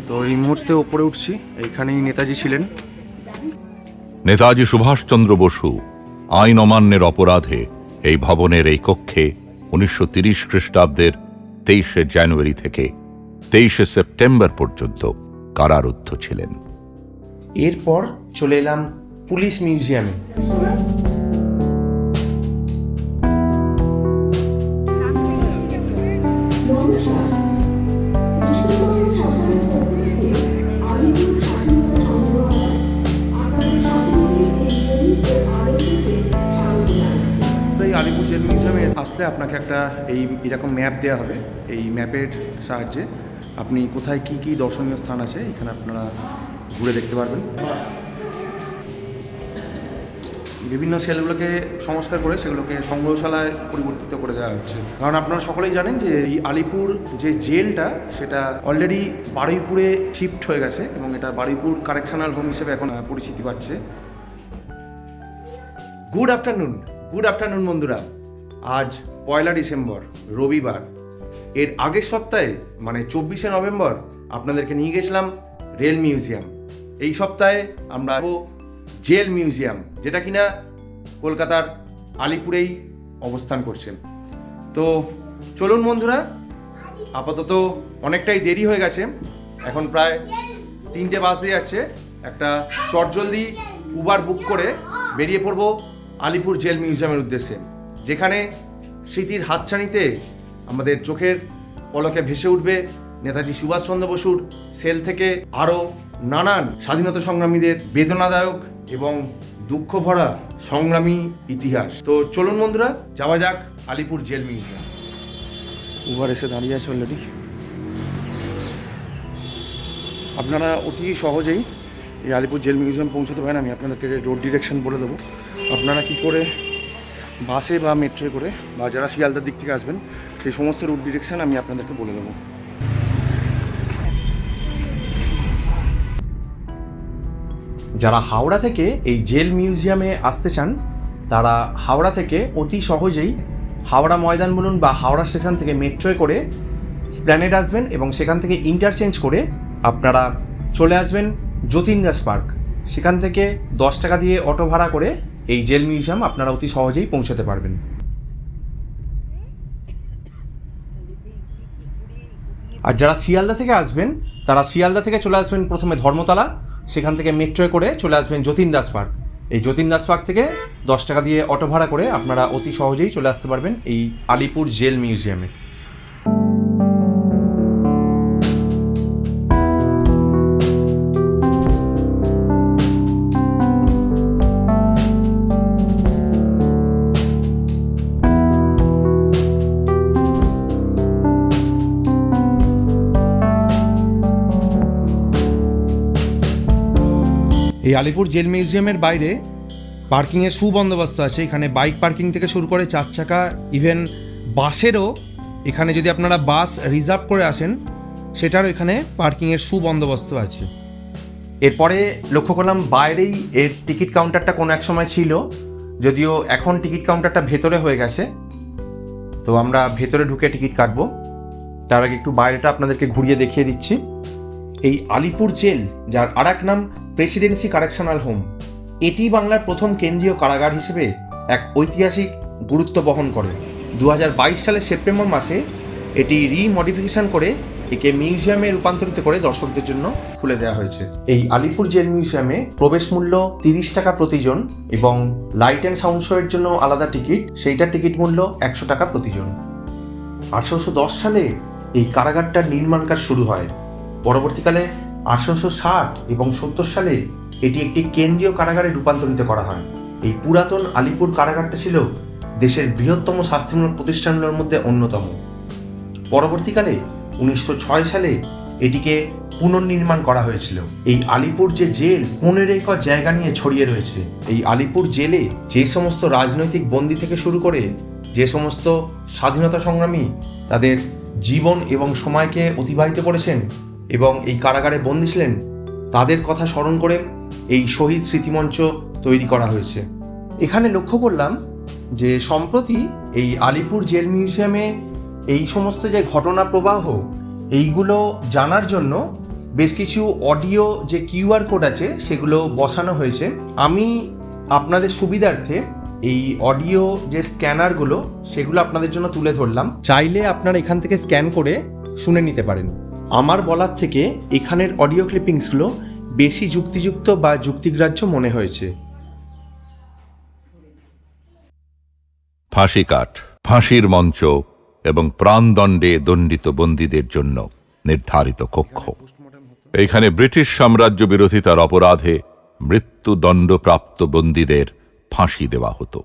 তো এই মুহূর্তে ওপরে উঠছি, এইখানেই নেতাজি ছিলেন। নেতাজি সুভাষচন্দ্র বসু আইন অমান্যের অপরাধে এই ভবনের এই কক্ষে 1930 খ্রিস্টাব্দের 23শে জানুয়ারি থেকে 23শে সেপ্টেম্বর পর্যন্ত কারারুদ্ধ ছিলেন। এরপর চলে এলাম পুলিশ মিউজিয়ামে। আলিপুর জেল মিউজিয়ামে আসলে আপনাকে একটা এরকম ম্যাপ দেওয়া হবে। এই ম্যাপের সাহায্যে আপনি কোথায় কি কি দর্শনীয় স্থান আছে এখানে আপনারা ঘুরে দেখতে পারবেন। বিভিন্ন সেলগুলোকে সংস্কার করে সেগুলোকে সংগ্রহশালায় পরিবর্তিত করে দেওয়া হচ্ছে। কারণ আপনারা সকলেই জানেন যে এই আলিপুর যে জেলটা সেটা অলরেডি বারুইপুরে শিফট হয়ে গেছে এবং এটা বারুইপুর কারেকশনাল হোম হিসেবে এখন পরিচিতি পাচ্ছে। গুড আফটারনুন বন্ধুরা। আজ 1 ডিসেম্বর রবিবার। এর আগের সপ্তাহে মানে 24শে নভেম্বর আপনাদেরকে নিয়ে গেছিলাম রেল মিউজিয়াম। এই সপ্তাহে আমরা জেল মিউজিয়াম, যেটা কিনা কলকাতার আলিপুরেই অবস্থান করছে। তো চলুন বন্ধুরা, আপাতত অনেকটাই দেরি হয়ে গেছে, এখন প্রায় 3টে বাজে যাচ্ছে। একটা চটজলদি উবার বুক করে বেরিয়ে পড়বো আলিপুর জেল মিউজিয়ামের উদ্দেশ্যে, যেখানে স্মৃতির হাতছানিতে আমাদের চোখের পলকে ভেসে উঠবে নেতাজি সুভাষচন্দ্র বসুর সেল থেকে আরও নানান স্বাধীনতা সংগ্রামীদের বেদনাদায়ক এবং দুঃখ ভরা সংগ্রামী ইতিহাস। তো চলুন বন্ধুরা, যাওয়া যাক আলিপুর জেল মিউজিয়াম। উবার এসে দাঁড়িয়ে আছে অলরেডি। আপনারা অতি সহজেই এই আলিপুর জেল মিউজিয়াম পৌঁছতে পারেন। আমি আপনাদেরকে রোড ডিরেকশন বলে দেবো, আপনারা কি করে বাসে বা মেট্রোয় করে বা যারা শিয়ালদার দিক থেকে আসবেন সেই সমস্ত রুট ডিরেকশন আমি আপনাদেরকে বলে দেবো। যারা হাওড়া থেকে এই জেল মিউজিয়ামে আসতে চান তারা হাওড়া থেকে অতি সহজেই হাওড়া ময়দান বলুন বা হাওড়া স্টেশন থেকে মেট্রোয় করে স্প্ল্যানেড আসবেন এবং সেখান থেকে ইন্টারচেঞ্জ করে আপনারা চলে আসবেন যতীন দাস পার্ক। সেখান থেকে 10 টাকা দিয়ে অটো ভাড়া করে এই জেল মিউজিয়াম আপনারা অতি সহজেই পৌঁছতে পারবেন। আর যারা শিয়ালদা থেকে আসবেন তারা শিয়ালদা থেকে চলে আসবেন প্রথমে ধর্মতলা, সেখান থেকে মেট্রোয় করে চলে আসবেন যতীন দাস পার্ক। এই যতীন দাস পার্ক থেকে 10 টাকা দিয়ে অটো ভাড়া করে আপনারা অতি সহজেই চলে আসতে পারবেন এই আলিপুর জেল মিউজিয়ামে। এই আলিপুর জেল মিউজিয়ামের বাইরে পার্কিংয়ের সুবন্দোবস্ত আছে। এখানে বাইক পার্কিং থেকে শুরু করে 4 চাকা ইভেন বাসেরও, এখানে যদি আপনারা বাস রিজার্ভ করে আসেন সেটারও এখানে পার্কিংয়ের সুবন্দোবস্ত আছে। এরপরে লক্ষ্য করলাম বাইরেই এর টিকিট কাউন্টারটা কোনো এক সময় ছিল, যদিও এখন টিকিট কাউন্টারটা ভেতরে হয়ে গেছে। তো আমরা ভেতরে ঢুকে টিকিট কাটবো। তার আগে একটু বাইরেটা আপনাদেরকে ঘুরিয়ে দেখিয়ে দিচ্ছি। এই আলিপুর জেল, যার আর এক নাম প্রেসিডেন্সি কারেকশনাল হোম, এটি বাংলার প্রথম কেন্দ্রীয় কারাগার হিসেবে এক ঐতিহাসিক গুরুত্ব বহন করে। 2022 সালের সেপ্টেম্বর মাসে এটি রিমডিফিকেশন করে একে মিউজিয়ামে রূপান্তরিত করে দর্শকদের জন্য খুলে দেওয়া হয়েছে। এই আলিপুর জেল মিউজিয়ামে প্রবেশ মূল্য 30 টাকা প্রতিজন এবং লাইট অ্যান্ড সাউন্ড শোয়ের জন্য আলাদা টিকিট, সেইটার টিকিট মূল্য 100 টাকা প্রতিজন। 1810 সালে এই কারাগারটার নির্মাণ কাজ শুরু হয়। পরবর্তীকালে 1860 এবং 70 সালে এটি একটি কেন্দ্রীয় কারাগারে রূপান্তরিত করা হয়। এই পুরাতন আলিপুর কারাগারটা ছিল দেশের বৃহত্তম শাস্তিমূলক প্রতিষ্ঠানগুলোর মধ্যে অন্যতম। পরবর্তীকালে 1906 সালে এটিকে পুনর্নির্মাণ করা হয়েছিল। এই আলিপুর যে জেল 15 একর জায়গা নিয়ে ছড়িয়ে রয়েছে। এই আলিপুর জেলে যে সমস্ত রাজনৈতিক বন্দী থেকে শুরু করে যে সমস্ত স্বাধীনতা সংগ্রামী তাদের জীবন এবং সময়কে অতিবাহিত করেছেন এবং এই কারাগারে বন্দী ছিলেন, তাদের কথা স্মরণ করে এই শহীদ স্মৃতিমঞ্চ তৈরি করা হয়েছে। এখানে লক্ষ্য করলাম যে সম্প্রতি এই আলিপুর জেল মিউজিয়ামে এই সমস্ত যে ঘটনা প্রবাহ, এইগুলো জানার জন্য বেশ কিছু অডিও যে কিউআর কোড আছে সেগুলো বসানো হয়েছে। আমি আপনাদের সুবিধার্থে এই অডিও যে স্ক্যানারগুলো সেগুলো আপনাদের জন্য তুলে ধরলাম, চাইলে আপনারা এখান থেকে স্ক্যান করে শুনে নিতে পারেন। আমার বলার থেকে এখানের অডিও ক্লিপিংসগুলো বেশি যুক্তিযুক্ত বা যুক্তিগ্রাহ্য মনে হয়েছে। ফাঁসি কাঠ, ফাঁসির মঞ্চ এবং প্রাণদণ্ডে দণ্ডিত বন্দীদের জন্য নির্ধারিত কক্ষ। এইখানে ব্রিটিশ সাম্রাজ্য বিরোধিতার অপরাধে মৃত্যুদণ্ডপ্রাপ্ত বন্দীদের ফাঁসি দেওয়া হতো।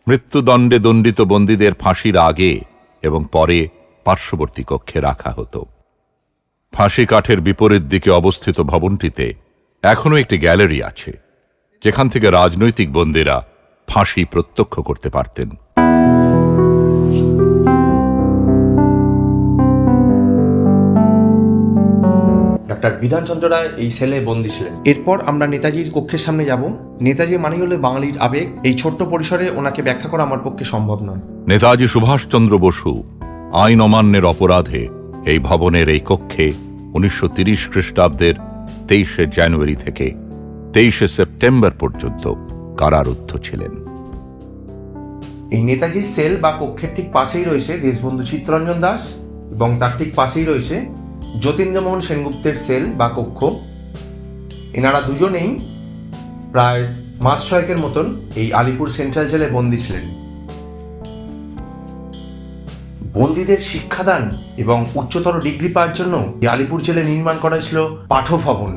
মৃত্যুদণ্ডে দণ্ডিত বন্দীদের ফাঁসির আগে এবং পরে পার্শ্ববর্তী কক্ষে রাখা হতো। ফাঁসি কাঠের বিপরীত দিকে অবস্থিত ভবনটিতে এখনও একটি গ্যালারি আছে, যেখান থেকে রাজনৈতিক বন্দীরা ফাঁসি প্রত্যক্ষ করতে পারতেন। ডক্টর বিধানচন্দ্র রায় এই সেলে বন্দী ছিলেন। এরপর আমরা নেতাজির কক্ষের সামনে যাব। নেতাজি মানেই হলো বাঙালির আবেগ। এই ছোট্ট পরিসরে ওনাকে ব্যাখ্যা করা আমার পক্ষে সম্ভব নয়। নেতাজি সুভাষচন্দ্র বসু আইন অমান্যের অপরাধে এই ভবনের এই কক্ষে 1930 খ্রিস্টাব্দের 23শে জানুয়ারি থেকে 23শে সেপ্টেম্বর পর্যন্ত কারারুদ্ধ ছিলেন। এই নেতাজির সেল বা কক্ষের ঠিক পাশেই রয়েছে দেশবন্ধু চিত্তরঞ্জন দাস এবং তার ঠিক পাশেই রয়েছে যতীন্দ্রমোহন সেনগুপ্তের সেল বা কক্ষ। এনারা দুজনেই প্রায় মাস ছয়েকের মতন এই আলিপুর সেন্ট্রাল জেলে বন্দী ছিলেন। বন্দীদের শিক্ষাদান এবং উচ্চতর ডিগ্রি পাওয়ার জন্য এই আলিপুর জেলে নির্মাণ করা হয়েছিল পাঠভবন।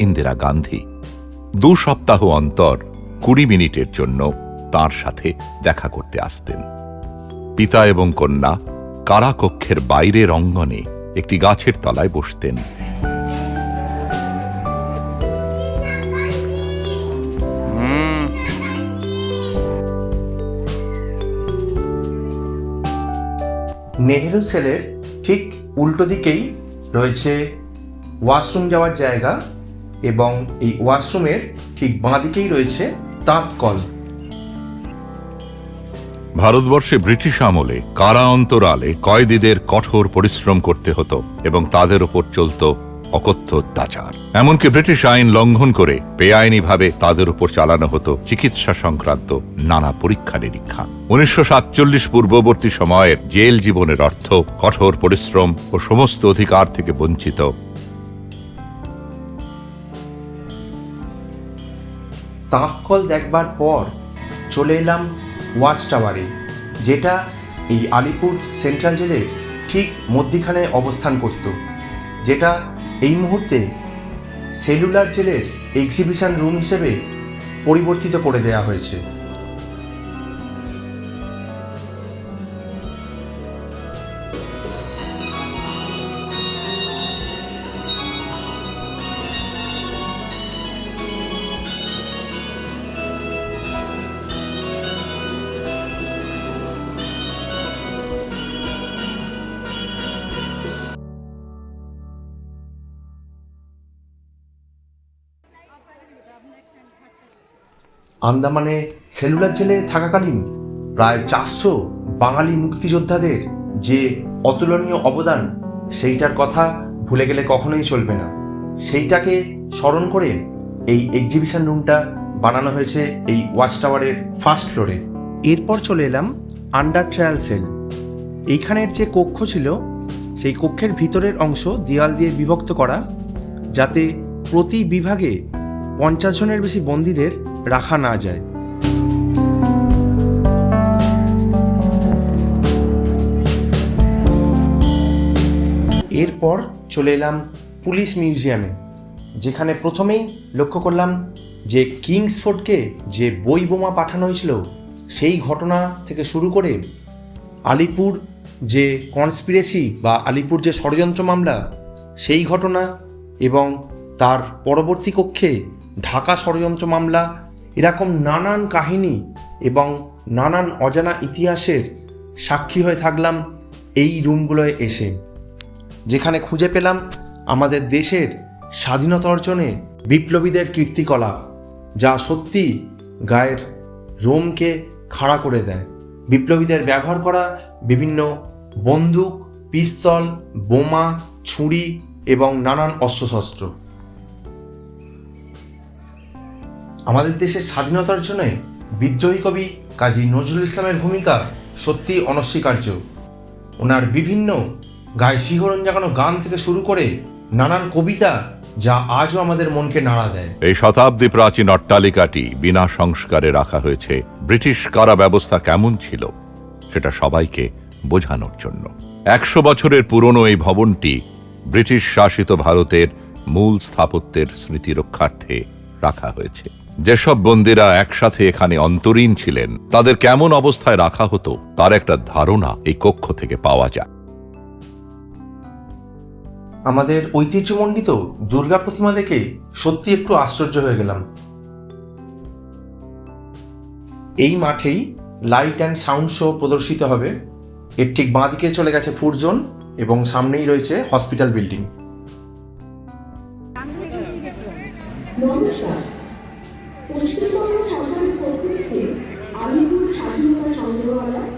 ইন্দিরা গান্ধী 2 সপ্তাহ অন্তর 20 মিনিটের জন্য তার সাথে দেখা করতে আসতেন। পিতা এবং কন্যা কারাকক্ষের বাইরের অঙ্গনে একটি গাছের তলায় বসতেন। নেহেরু সেলের ঠিক উল্টো দিকেই রয়েছে ওয়াশরুম যাওয়ার জায়গা এবং এই ওয়াশরুমের ঠিক বাঁ দিকেই রয়েছে তাঁত কল। ভারতবর্ষে ব্রিটিশ আমলে কারা অন্তরালে কয়েদিদের কঠোর পরিশ্রম করতে হতো এবং তাদের উপর চলত অকথ্য অত্যাচার। এমনকি ব্রিটিশ আইন লঙ্ঘন করে বেআইনিভাবে তাদের উপর চালানো হতো চিকিৎসা সংক্রান্ত নানা পরীক্ষা নিরীক্ষা। 1947 পূর্ববর্তী সময়ের জেল জীবনের অর্থ কঠোর পরিশ্রম ও সমস্ত অধিকার থেকে বঞ্চিত। তাঁত কল দেখবার পর চলে এলাম ওয়াচ টাওয়ারে, যেটা এই আলিপুর সেন্ট্রাল জেলের ঠিক মধ্যিখানে অবস্থান করত, যেটা এই মুহূর্তে সেলুলার জেলের এক্সিবিশন রুম হিসেবে পরিবর্তিত করে দেওয়া হয়েছে। আন্দামানে সেলুলার জেলে থাকাকালীন প্রায় 400 বাঙালি মুক্তিযোদ্ধাদের যে অতুলনীয় অবদান, সেইটার কথা ভুলে গেলে কখনোই চলবে না। সেইটাকে স্মরণ করে এই এক্সিবিশন রুমটা বানানো হয়েছে এই ওয়াচ টাওয়ারের ফার্স্ট ফ্লোরে। এরপর চলে এলাম আন্ডার ট্রায়াল সেল। এইখানের যে কক্ষ ছিল সেই কক্ষের ভিতরের অংশ দেওয়াল দিয়ে বিভক্ত করা, যাতে প্রতি বিভাগে 50 জনের বেশি বন্দীদের রাখা না যায়। এরপর চলে এলাম পুলিশ মিউজিয়ামে, যেখানে প্রথমেই লক্ষ্য করলাম যে কিংসফোর্ডকে যে বই বোমা পাঠানো হয়েছিল সেই ঘটনা থেকে শুরু করে আলিপুর যে কনস্পিরেসি বা আলিপুর যে ষড়যন্ত্র মামলা সেই ঘটনা এবং তার পরবর্তী কক্ষে ঢাকা ষড়যন্ত্র মামলা, এরকম নানান কাহিনী এবং নানান অজানা ইতিহাসের সাক্ষী হয়ে থাকলাম এই রুমগুলোয় এসে, যেখানে খুঁজে পেলাম আমাদের দেশের স্বাধীনতা অর্জনে বিপ্লবীদের কীর্তিকলাপ, যা সত্যি গায়ের রোমকে খাড়া করে দেয়। বিপ্লবীদের ব্যবহার করা বিভিন্ন বন্দুক, পিস্তল, বোমা, ছুরি এবং নানান অস্ত্রশস্ত্র। আমাদের দেশের স্বাধীনতার জন্য বিদ্রোহী কবি কাজী নজরুল ইসলামের ভূমিকা সত্যি অনস্বীকার্য। ওনার বিভিন্ন গায়ে শিহরণ জাগানো গান থেকে শুরু করে নানান কবিতা যা আজও আমাদের মনকে নাড়া দেয়। এই শতাব্দী প্রাচীন অট্টালিকাটি বিনা সংস্কারে রাখা হয়েছে ব্রিটিশ কারা ব্যবস্থা কেমন ছিল সেটা সবাইকে বোঝানোর জন্য। 100 বছরের পুরনো এই ভবনটি ব্রিটিশ শাসিত ভারতের মূল স্থাপত্যের স্মৃতি রক্ষার্থে রাখা হয়েছে। যেসব বন্দীরা একসাথে এখানে অন্তরীণ ছিলেন তাদের কেমন অবস্থায় রাখা হতো তার একটা ধারণা এই কক্ষ থেকে পাওয়া যায়। আমাদের ঐতিহ্যমণ্ডিত দুর্গা প্রতিমা দেখে সত্যি একটু আশ্চর্য হয়ে গেলাম। এই মাঠেই লাইট অ্যান্ড সাউন্ড শো প্রদর্শিত হবে। এর ঠিক বাঁ দিকে চলে গেছে ফুড জোন এবং সামনেই রয়েছে হসপিটাল বিল্ডিং। নমস্কার, পশ্চিমবঙ্গ সরকারের পক্ষ থেকে আলিপুর স্বাধীনতা সংগ্রহালয়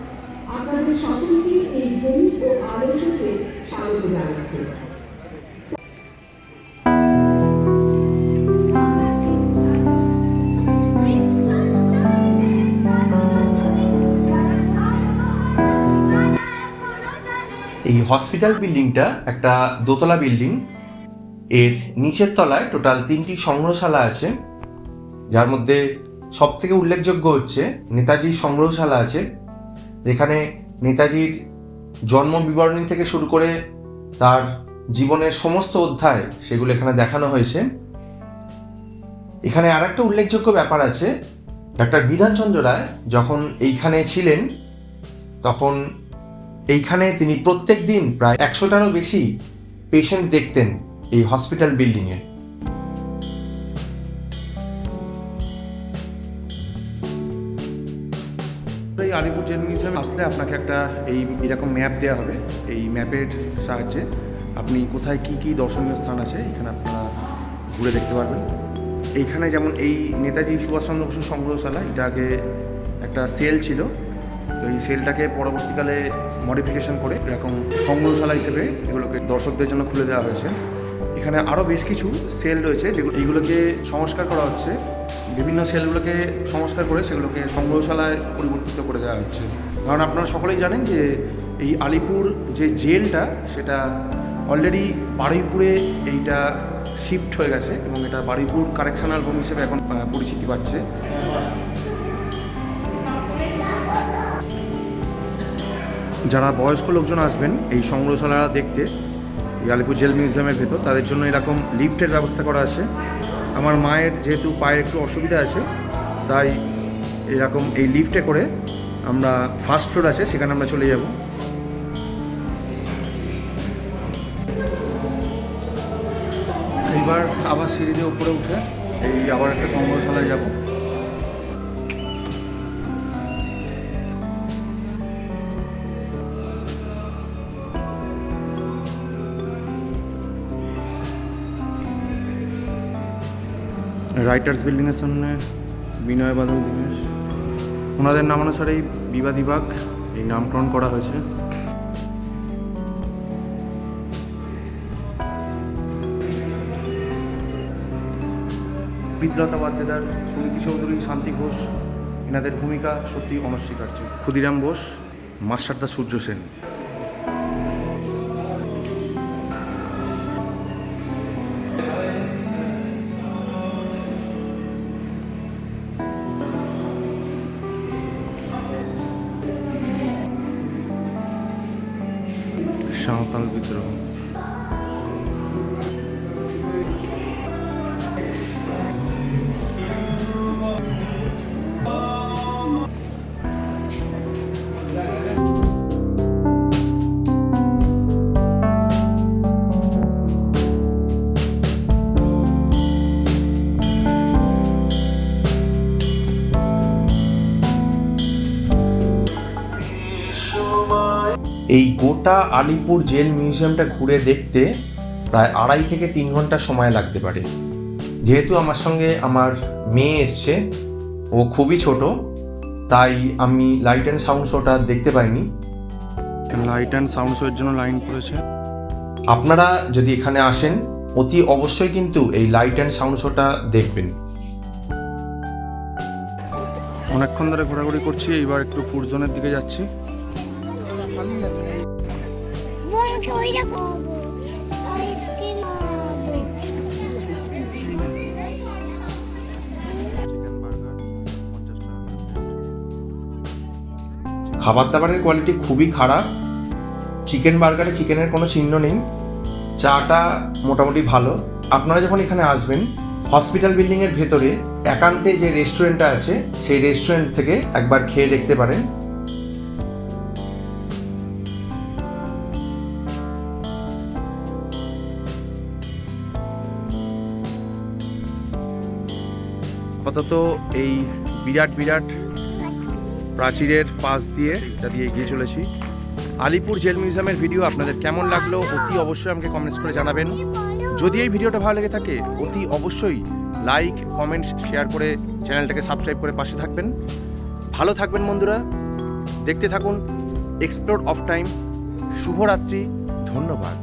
আপনাদের সকলকে এই বই ও আলোচনাতে স্বাগত জানাচ্ছে। এই হসপিটাল বিল্ডিংটা একটা দোতলা বিল্ডিং। এর নিচের তলায় টোটাল 3টি সংগ্রহশালা আছে, যার মধ্যে সবথেকে উল্লেখযোগ্য হচ্ছে নেতাজির সংগ্রহশালা আছে, যেখানে নেতাজির জন্ম বিবরণী থেকে শুরু করে তার জীবনের সমস্ত অধ্যায় সেগুলো এখানে দেখানো হয়েছে। এখানে আর একটা উল্লেখযোগ্য ব্যাপার আছে, ডক্টর বিধানচন্দ্র রায় যখন এইখানে ছিলেন তখন এইখানে তিনি প্রত্যেক দিন প্রায় 100টারও বেশি পেশেন্ট দেখতেন এই হসপিটাল বিল্ডিংয়ে। এই আলিপুর জেল মিউজিয়ামে আসলে আপনাকে একটা এরকম ম্যাপ দেওয়া হবে। এই ম্যাপের সাহায্যে আপনি কোথায় কি কি দর্শনীয় স্থান আছে এখানে আপনারা ঘুরে দেখতে পারবেন। এইখানে যেমন এই নেতাজি সুভাষচন্দ্র বসু সংগ্রহশালা, এটা আগে একটা সেল ছিল, তো এই সেলটাকে পরবর্তীকালে মডিফিকেশন করে এরকম সংগ্রহশালা হিসেবে এগুলোকে দর্শকদের জন্য খুলে দেওয়া হয়েছে। এখানে আরও বেশ কিছু সেল রয়েছে যেগুলো এইগুলোকে সংস্কার করা হচ্ছে, বিভিন্ন সেলগুলোকে সংস্কার করে সেগুলোকে সংগ্রহশালায় পরিবর্তিত করে দেওয়া হচ্ছে। কারণ আপনারা সকলেই জানেন যে এই আলিপুর যে জেলটা সেটা অলরেডি বারুইপুরে এইটা শিফট হয়ে গেছে এবং এটা বারুইপুর কারেকশনাল হোম হিসেবে এখন পরিচিতি পাচ্ছে। যারা বয়স্ক লোকজন আসবেন এই সংগ্রহশালা দেখতে এই আলিপুর জেল মিউজিয়ামের ভেতর, তাদের জন্য এরকম লিফটের ব্যবস্থা করা আছে। আমার মায়ের যেহেতু পায়ের একটু অসুবিধা আছে, তাই এরকম এই লিফটে করে আমরা ফার্স্ট ফ্লোর আছে সেখানে আমরা চলে যাব। এইবার আবার সিঁড়ি দিয়ে উপরে উঠে এই আবার একটা সংগ্রহশালায় যাব। রাইটার্স বিল্ডিংয়ের সামনে বিনয় বাদল দীনেশ, ওনাদের নামানুসারেই বিবাদী বাগ এই নামকরণ করা হয়েছে। বিদ্যলতা বাদ্দেদার, সুনীতি চৌধুরী, শান্তি ঘোষ, এনাদের ভূমিকা সত্যি অনস্বীকার্য। ক্ষুদিরাম বোস, মাস্টারদা সূর্য সেন। সাঁওতাল বিদ্রোহ। এই গোটা আলিপুর জেল মিউজিয়ামটা ঘুরে দেখতে প্রায় 2.5 থেকে 3 ঘন্টা সময় লাগতে পারে। যেহেতু আমার সঙ্গে আমার মেয়ে এসছে, ও খুবই ছোট, তাই আমি লাইট অ্যান্ড সাউন্ড শোটা দেখতে পাইনি। লাইট অ্যান্ড সাউন্ড শোয়ের জন্য লাইন পড়েছে। আপনারা যদি এখানে আসেন অতি অবশ্যই কিন্তু এই লাইট অ্যান্ড সাউন্ড শোটা দেখবেন। অনেকক্ষণ ধরে ঘোরাঘুরি করছি, এইবার একটু ফুড জোনের দিকে যাচ্ছি। বোনকে ওইটা খাবো, আইসক্রিম খাবো। খাবার দাবারের কোয়ালিটি খুবই খারাপ। চিকেন বার্গারে চিকেনের কোনো চিহ্ন নেই। চাটা মোটামুটি ভালো। আপনারা যখন এখানে আসবেন হসপিটাল বিল্ডিংয়ের ভেতরে একান্তে যে রেস্টুরেন্টটা আছে সেই রেস্টুরেন্ট থেকে একবার খেয়ে দেখতে পারেন। আপাতত এই বিরাট বিরাট প্রাচীরের পাশ দিয়ে এটা দিয়ে এগিয়ে চলেছি। আলিপুর জেল মিউজিয়ামের ভিডিও আপনাদের কেমন লাগলো অতি অবশ্যই আমাকে কমেন্টস করে জানাবেন। যদি এই ভিডিওটা ভালো লেগে থাকে অতি অবশ্যই লাইক কমেন্টস শেয়ার করে চ্যানেলটাকে সাবস্ক্রাইব করে পাশে থাকবেন। ভালো থাকবেন বন্ধুরা, দেখতে থাকুন এক্সপ্লোর অফ টাইম। শুভরাত্রি, ধন্যবাদ।